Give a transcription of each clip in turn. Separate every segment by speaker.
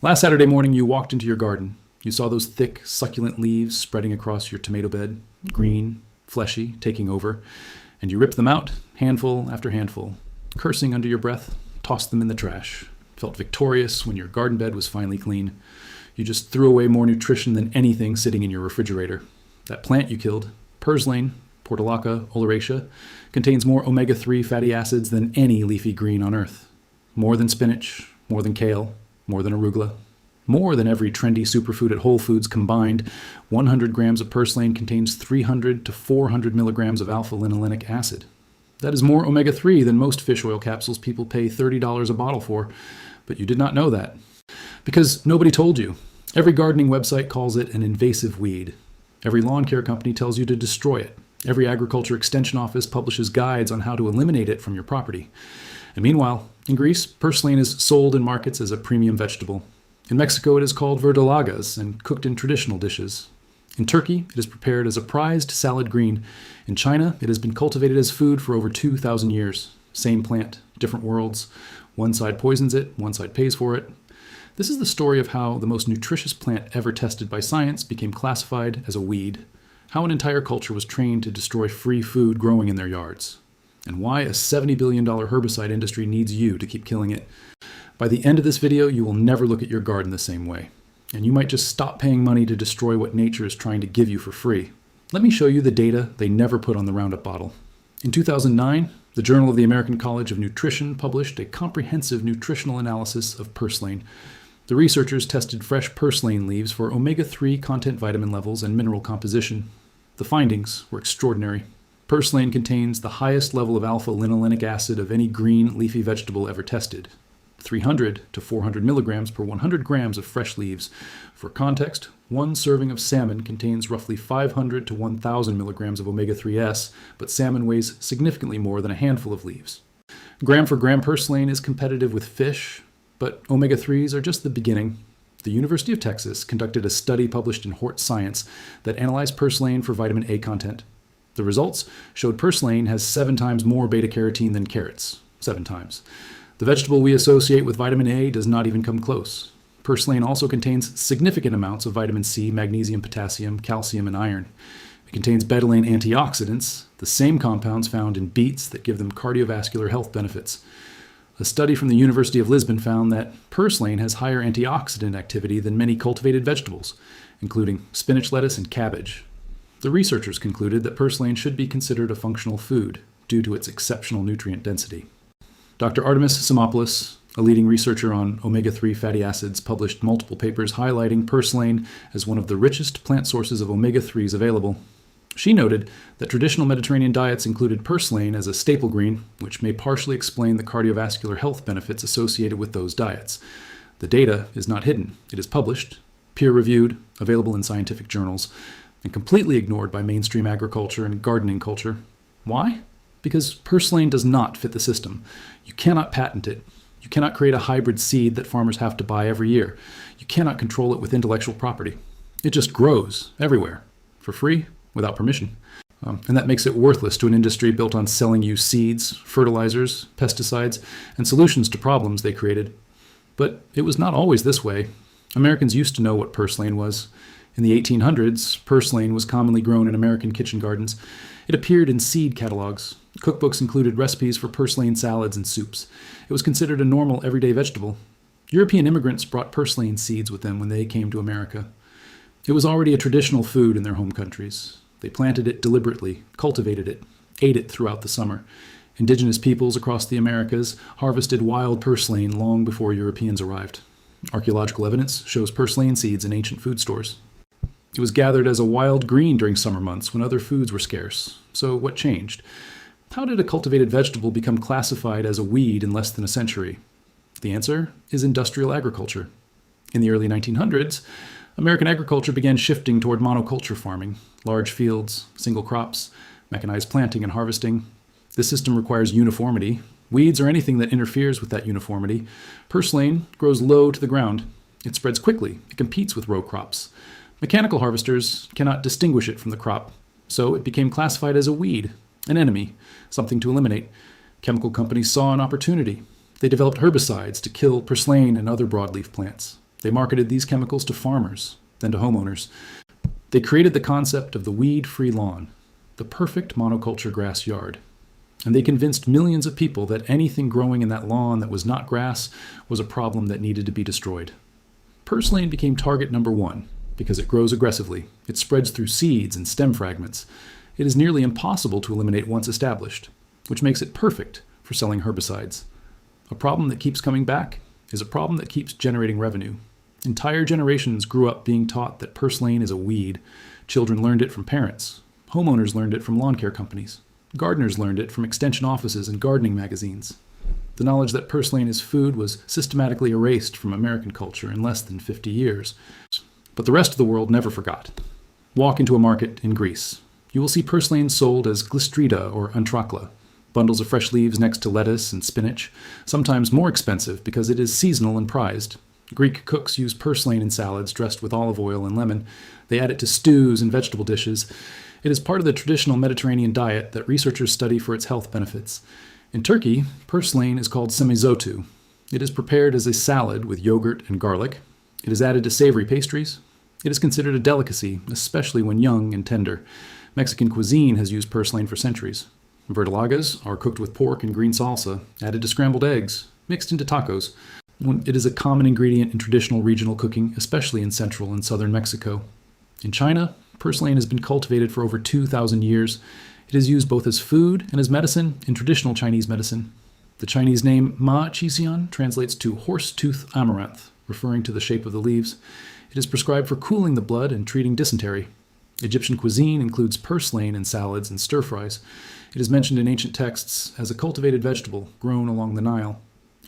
Speaker 1: Last Saturday morning, you walked into your garden. You saw those thick, succulent leaves spreading across your tomato bed, green, fleshy, taking over, and you ripped them out, handful after handful. Cursing under your breath, tossed them in the trash. Felt victorious when your garden bed was finally clean. You just threw away more nutrition than anything sitting in your refrigerator. That plant you killed, purslane, portulaca oleracea, contains more omega-3 fatty acids than any leafy green on earth. More than spinach, more than kale, more than arugula. More than every trendy superfood at Whole Foods combined, 100 grams of purslane contains 300 to 400 milligrams of alpha-linolenic acid. That is more omega-3 than most fish oil capsules people pay $30 a bottle for, but you did not know that. Because nobody told you. Every gardening website calls it an invasive weed. Every lawn care company tells you to destroy it. Every agriculture extension office publishes guides on how to eliminate it from your property. And meanwhile, in Greece, purslane is sold in markets as a premium vegetable. In Mexico, it is called verdolagas and cooked in traditional dishes. In Turkey, it is prepared as a prized salad green. In China, it has been cultivated as food for over 2,000 years. Same plant, different worlds. One side poisons it, one side pays for it. This is the story of how the most nutritious plant ever tested by science became classified as a weed, how an entire culture was trained to destroy free food growing in their yards, and why a $70 billion herbicide industry needs you to keep killing it. By the end of this video, you will never look at your garden the same way, and you might just stop paying money to destroy what nature is trying to give you for free. Let me show you the data they never put on the Roundup bottle. In 2009, the Journal of the American College of Nutrition published a comprehensive nutritional analysis of purslane. The researchers tested fresh purslane leaves for omega-3 content vitamin levels and mineral composition. The findings were extraordinary. Purslane contains the highest level of alpha-linolenic acid of any green leafy vegetable ever tested, 300 to 400 milligrams per 100 grams of fresh leaves. For context, one serving of salmon contains roughly 500 to 1,000 milligrams of omega-3s, but salmon weighs significantly more than a handful of leaves. Gram for gram purslane is competitive with fish, but omega-3s are just the beginning. The University of Texas conducted a study published in Hort Science that analyzed purslane for vitamin A content. The results showed purslane has 7 times more beta-carotene than carrots. 7 times. The vegetable we associate with vitamin A does not even come close. Purslane also contains significant amounts of vitamin C, magnesium, potassium, calcium, and iron. It contains betylene antioxidants, the same compounds found in beets that give them cardiovascular health benefits. A study from the University of Lisbon found that purslane has higher antioxidant activity than many cultivated vegetables, including spinach, lettuce, and cabbage. The researchers concluded that purslane should be considered a functional food due to its exceptional nutrient density. Dr. Artemis Simopoulos, a leading researcher on omega-3 fatty acids, published multiple papers highlighting purslane as one of the richest plant sources of omega-3s available. She noted that traditional Mediterranean diets included purslane as a staple green, which may partially explain the cardiovascular health benefits associated with those diets. The data is not hidden. It is published, peer-reviewed, available in scientific journals, and completely ignored by mainstream agriculture and gardening culture. Why? Because purslane does not fit the system. You cannot patent it. You cannot create a hybrid seed that farmers have to buy every year. You cannot control it with intellectual property. It just grows everywhere, for free, without permission. And that makes it worthless to an industry built on selling you seeds, fertilizers, pesticides, and solutions to problems they created. But it was not always this way. Americans used to know what purslane was. In the 1800s, purslane was commonly grown in American kitchen gardens. It appeared in seed catalogs. Cookbooks included recipes for purslane salads and soups. It was considered a normal, everyday vegetable. European immigrants brought purslane seeds with them when they came to America. It was already a traditional food in their home countries. They planted it deliberately, cultivated it, ate it throughout the summer. Indigenous peoples across the Americas harvested wild purslane long before Europeans arrived. Archaeological evidence shows purslane seeds in ancient food stores. It was gathered as a wild green during summer months when other foods were scarce. So what changed? How did a cultivated vegetable become classified as a weed in less than a century? The answer is industrial agriculture. In the early 1900s, American agriculture began shifting toward monoculture farming, large fields, single crops, mechanized planting and harvesting. This system requires uniformity. Weeds are anything that interferes with that uniformity. Purslane grows low to the ground. It spreads quickly. It competes with row crops. Mechanical harvesters cannot distinguish it from the crop, so it became classified as a weed, an enemy, something to eliminate. Chemical companies saw an opportunity. They developed herbicides to kill purslane and other broadleaf plants. They marketed these chemicals to farmers, then to homeowners. They created the concept of the weed-free lawn, the perfect monoculture grass yard. And they convinced millions of people that anything growing in that lawn that was not grass was a problem that needed to be destroyed. Purslane became target number one because it grows aggressively. It spreads through seeds and stem fragments. It is nearly impossible to eliminate once established, which makes it perfect for selling herbicides. A problem that keeps coming back is a problem that keeps generating revenue. Entire generations grew up being taught that purslane is a weed. Children learned it from parents. Homeowners learned it from lawn care companies. Gardeners learned it from extension offices and gardening magazines. The knowledge that purslane is food was systematically erased from American culture in less than 50 years. But the rest of the world never forgot. Walk into a market in Greece. You will see purslane sold as glystrida or antracla, bundles of fresh leaves next to lettuce and spinach, sometimes more expensive because it is seasonal and prized. Greek cooks use purslane in salads dressed with olive oil and lemon. They add it to stews and vegetable dishes. It is part of the traditional Mediterranean diet that researchers study for its health benefits. In Turkey, purslane is called semizotu. It is prepared as a salad with yogurt and garlic. It is added to savory pastries. It is considered a delicacy, especially when young and tender. Mexican cuisine has used purslane for centuries. Verdolagas are cooked with pork and green salsa, added to scrambled eggs, mixed into tacos. It is a common ingredient in traditional regional cooking, especially in central and southern Mexico. In China, purslane has been cultivated for over 2,000 years. It is used both as food and as medicine in traditional Chinese medicine. The Chinese name Ma Qisian translates to horse-tooth amaranth, referring to the shape of the leaves. It is prescribed for cooling the blood and treating dysentery. Egyptian cuisine includes purslane in salads and stir-fries. It is mentioned in ancient texts as a cultivated vegetable grown along the Nile.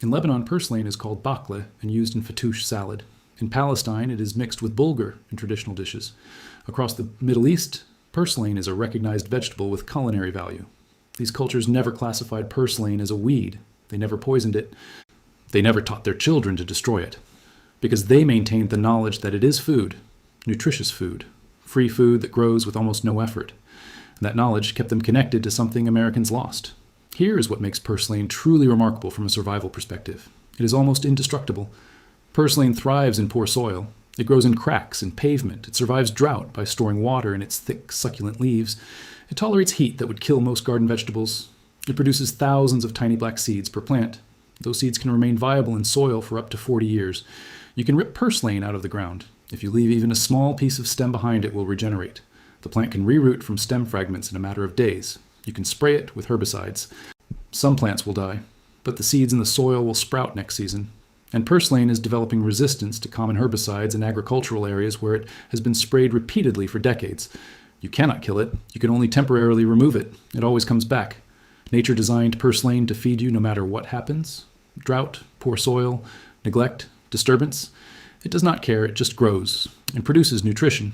Speaker 1: In Lebanon, purslane is called bakle and used in fattoush salad. In Palestine, it is mixed with bulgur in traditional dishes. Across the Middle East, purslane is a recognized vegetable with culinary value. These cultures never classified purslane as a weed. They never poisoned it. They never taught their children to destroy it, because they maintained the knowledge that it is food, nutritious food, free food that grows with almost no effort. And that knowledge kept them connected to something Americans lost. Here is what makes purslane truly remarkable from a survival perspective. It is almost indestructible. Purslane thrives in poor soil. It grows in cracks and pavement. It survives drought by storing water in its thick, succulent leaves. It tolerates heat that would kill most garden vegetables. It produces thousands of tiny black seeds per plant. Those seeds can remain viable in soil for up to 40 years. You can rip purslane out of the ground. If you leave even a small piece of stem behind, it will regenerate. The plant can reroot from stem fragments in a matter of days. You can spray it with herbicides. Some plants will die, but the seeds in the soil will sprout next season. And purslane is developing resistance to common herbicides in agricultural areas where it has been sprayed repeatedly for decades. You cannot kill it. You can only temporarily remove it. It always comes back. Nature designed purslane to feed you no matter what happens. Drought, poor soil, neglect, disturbance. It does not care. It just grows and produces nutrition.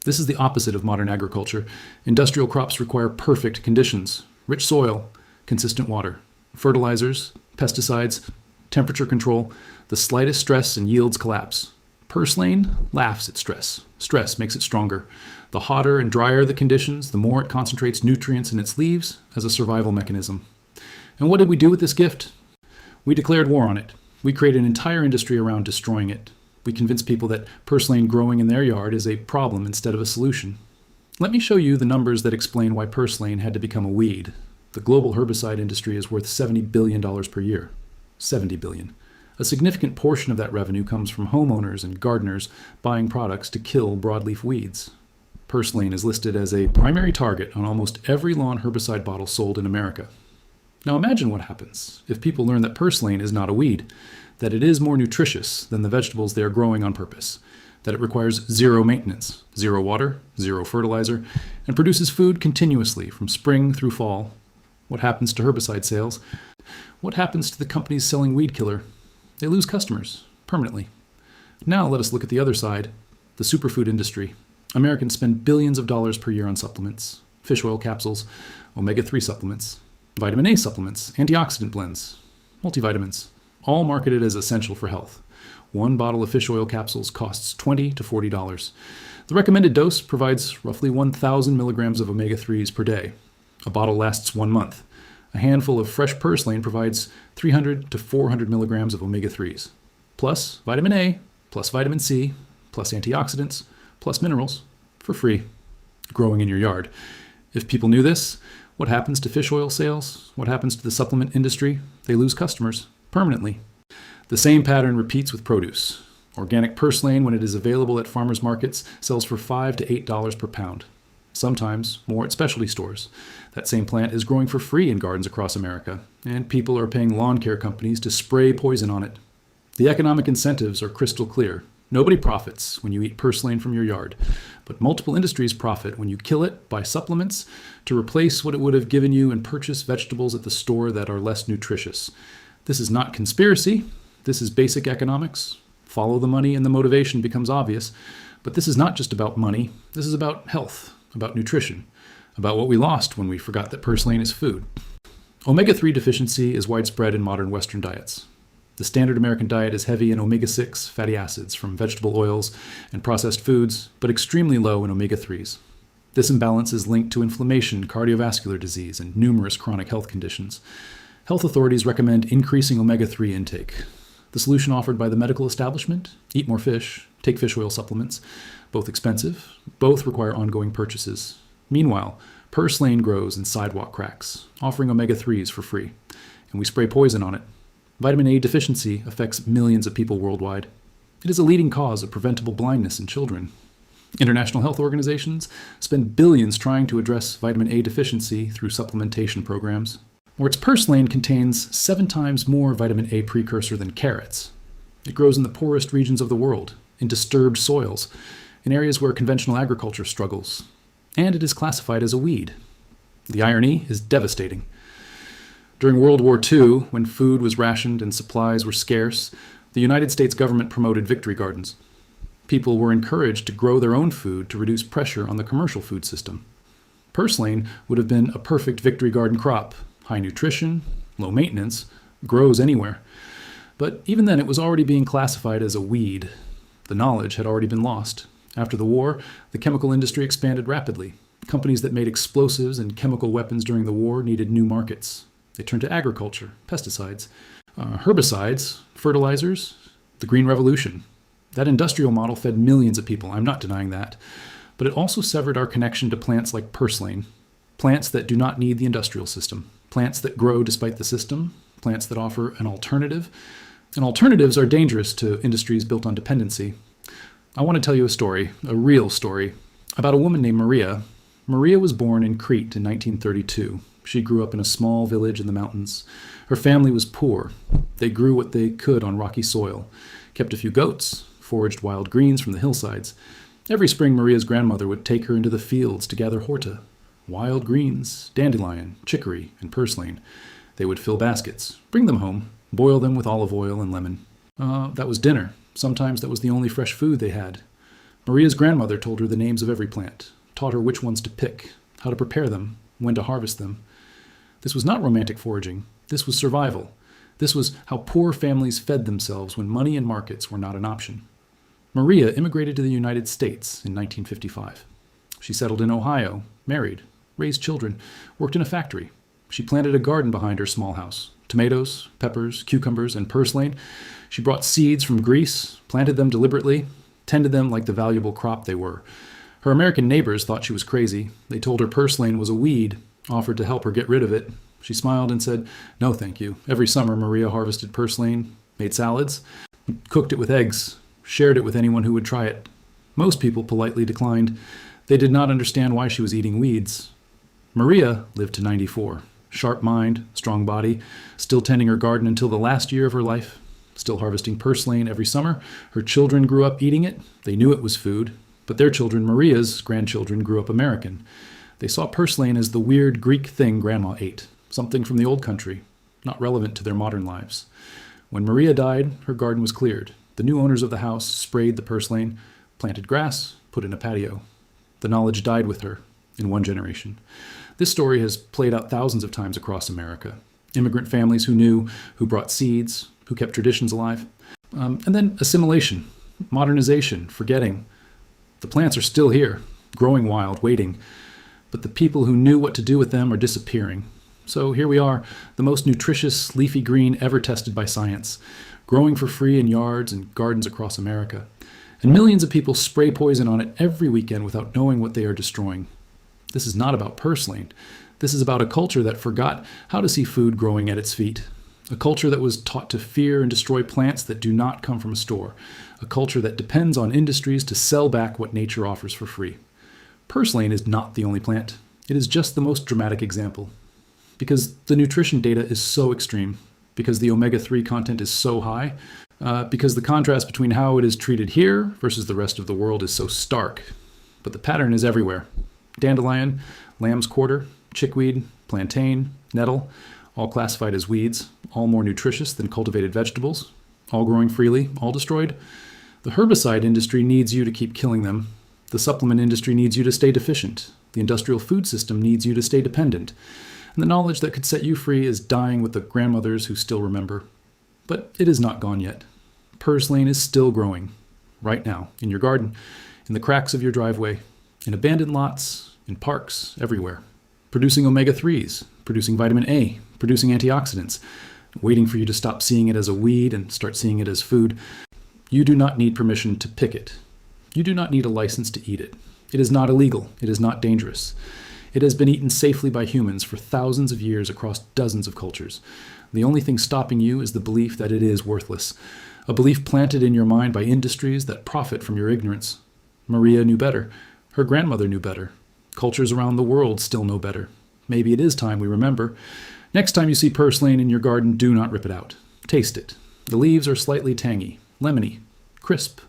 Speaker 1: This is the opposite of modern agriculture. Industrial crops require perfect conditions, rich soil, consistent water, fertilizers, pesticides, temperature control. The slightest stress and yields collapse. Purslane laughs at stress. Stress makes it stronger. The hotter and drier the conditions, the more it concentrates nutrients in its leaves as a survival mechanism. And what did we do with this gift? We declared war on it. We created an entire industry around destroying it. We convinced people that purslane growing in their yard is a problem instead of a solution. Let me show you the numbers that explain why purslane had to become a weed. The global herbicide industry is worth $70 billion per year. $70 billion. A significant portion of that revenue comes from homeowners and gardeners buying products to kill broadleaf weeds. Purslane is listed as a primary target on almost every lawn herbicide bottle sold in America. Now imagine what happens if people learn that purslane is not a weed, that it is more nutritious than the vegetables they are growing on purpose, that it requires zero maintenance, zero water, zero fertilizer, and produces food continuously from spring through fall. What happens to herbicide sales? What happens to the companies selling weed killer? They lose customers permanently. Now let us look at the other side, the superfood industry. Americans spend billions of dollars per year on supplements, fish oil capsules, omega-3 supplements, vitamin A supplements, antioxidant blends, multivitamins, all marketed as essential for health. One bottle of fish oil capsules costs $20 to $40. The recommended dose provides roughly 1,000 milligrams of omega-3s per day. A bottle lasts 1 month. A handful of fresh purslane provides 300 to 400 milligrams of omega-3s. Plus, vitamin A plus vitamin C, plus antioxidants, plus minerals, for free, growing in your yard. If people knew this, what happens to fish oil sales? What happens to the supplement industry? They lose customers permanently. The same pattern repeats with produce. Organic purslane, when it is available at farmers markets, sells for $5 to $8 per pound. Sometimes more at specialty stores. That same plant is growing for free in gardens across America, and people are paying lawn care companies to spray poison on it. The economic incentives are crystal clear. Nobody profits when you eat purslane from your yard, but multiple industries profit when you kill it, buy supplements to replace what it would have given you, and purchase vegetables at the store that are less nutritious. This is not conspiracy. This is basic economics. Follow the money and the motivation becomes obvious. But this is not just about money. This is about health, about nutrition, about what we lost when we forgot that purslane is food. Omega-3 deficiency is widespread in modern Western diets. The standard American diet is heavy in omega-6 fatty acids from vegetable oils and processed foods, but extremely low in omega-3s. This imbalance is linked to inflammation, cardiovascular disease, and numerous chronic health conditions. Health authorities recommend increasing omega-3 intake. The solution offered by the medical establishment: eat more fish, take fish oil supplements. Both expensive, both require ongoing purchases. Meanwhile, purslane grows in sidewalk cracks, offering omega-3s for free, and we spray poison on it. Vitamin A deficiency affects millions of people worldwide. It is a leading cause of preventable blindness in children. International health organizations spend billions trying to address vitamin A deficiency through supplementation programs. Whereas purslane contains 7 times more vitamin A precursor than carrots. It grows in the poorest regions of the world, in disturbed soils, in areas where conventional agriculture struggles. And it is classified as a weed. The irony is devastating. During World War II, when food was rationed and supplies were scarce, the United States government promoted victory gardens. People were encouraged to grow their own food to reduce pressure on the commercial food system. Purslane would have been a perfect victory garden crop. High nutrition, low maintenance, grows anywhere. But even then, it was already being classified as a weed. The knowledge had already been lost. After the war, the chemical industry expanded rapidly. Companies that made explosives and chemical weapons during the war needed new markets. They turned to agriculture, pesticides, herbicides, fertilizers, the Green Revolution. That industrial model fed millions of people, I'm not denying that. But it also severed our connection to plants like purslane, plants that do not need the industrial system, plants that grow despite the system, plants that offer an alternative. And alternatives are dangerous to industries built on dependency. I want to tell you a story, a real story, about a woman named Maria. Maria was born in Crete in 1932. She grew up in a small village in the mountains. Her family was poor. They grew what they could on rocky soil, kept a few goats, foraged wild greens from the hillsides. Every spring, Maria's grandmother would take her into the fields to gather horta, wild greens, dandelion, chicory, and purslane. They would fill baskets, bring them home, boil them with olive oil and lemon. That was dinner. Sometimes that was the only fresh food they had. Maria's grandmother told her the names of every plant, taught her which ones to pick, how to prepare them, when to harvest them. This was not romantic foraging. This was survival. This was how poor families fed themselves when money and markets were not an option. Maria immigrated to the United States in 1955. She settled in Ohio, married, raised children, worked in a factory. She planted a garden behind her small house. Tomatoes, peppers, cucumbers, and purslane. She brought seeds from Greece, planted them deliberately, tended them like the valuable crop they were. Her American neighbors thought she was crazy. They told her purslane was a weed, offered to help her get rid of it. She smiled and said, "No, thank you." Every summer, Maria harvested purslane, made salads, cooked it with eggs, shared it with anyone who would try it. Most people politely declined. They did not understand why she was eating weeds. Maria lived to 94. Sharp mind, strong body, still tending her garden until the last year of her life, still harvesting purslane every summer. Her children grew up eating it. They knew it was food. But their children, Maria's grandchildren, grew up American. They saw purslane as the weird Greek thing Grandma ate, something from the old country, not relevant to their modern lives. When Maria died, her garden was cleared. The new owners of the house sprayed the purslane, planted grass, put in a patio. The knowledge died with her in one generation. This story has played out thousands of times across America. Immigrant families who knew, who brought seeds, who kept traditions alive. And then assimilation, modernization, forgetting. The plants are still here, growing wild, waiting. But the people who knew what to do with them are disappearing. So here we are, the most nutritious leafy green ever tested by science, growing for free in yards and gardens across America. And millions of people spray poison on it every weekend without knowing what they are destroying. This is not about purslane. This is about a culture that forgot how to see food growing at its feet. A culture that was taught to fear and destroy plants that do not come from a store. A culture that depends on industries to sell back what nature offers for free. Purslane is not the only plant. It is just the most dramatic example. Because the nutrition data is so extreme, because the omega-3 content is so high, because the contrast between how it is treated here versus the rest of the world is so stark. But the pattern is everywhere. Dandelion, lamb's quarter, chickweed, plantain, nettle, all classified as weeds, all more nutritious than cultivated vegetables, all growing freely, all destroyed. The herbicide industry needs you to keep killing them. The supplement industry needs you to stay deficient. The industrial food system needs you to stay dependent. And the knowledge that could set you free is dying with the grandmothers who still remember. But it is not gone yet. Purslane is still growing, right now, in your garden, in the cracks of your driveway, in abandoned lots, in parks, everywhere. Producing omega-3s, producing vitamin A, producing antioxidants, waiting for you to stop seeing it as a weed and start seeing it as food. You do not need permission to pick it. You do not need a license to eat it. It is not illegal. It is not dangerous. It has been eaten safely by humans for thousands of years across dozens of cultures. The only thing stopping you is the belief that it is worthless, a belief planted in your mind by industries that profit from your ignorance. Maria knew better. Her grandmother knew better. Cultures around the world still know better. Maybe it is time we remember. Next time you see purslane in your garden, do not rip it out. Taste it. The leaves are slightly tangy, lemony, crisp.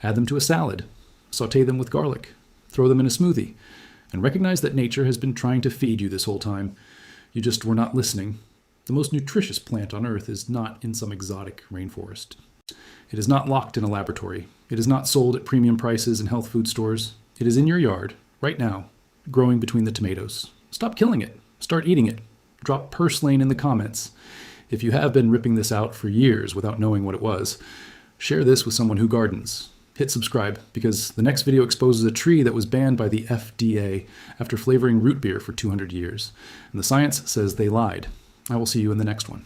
Speaker 1: Add them to a salad. Sauté them with garlic. Throw them in a smoothie. And recognize that nature has been trying to feed you this whole time. You just were not listening. The most nutritious plant on earth is not in some exotic rainforest. It is not locked in a laboratory. It is not sold at premium prices in health food stores. It is in your yard, right now, growing between the tomatoes. Stop killing it. Start eating it. Drop purslane in the comments. If you have been ripping this out for years without knowing what it was, share this with someone who gardens. Hit subscribe, because the next video exposes a tree that was banned by the FDA after flavoring root beer for 200 years. And the science says they lied. I will see you in the next one.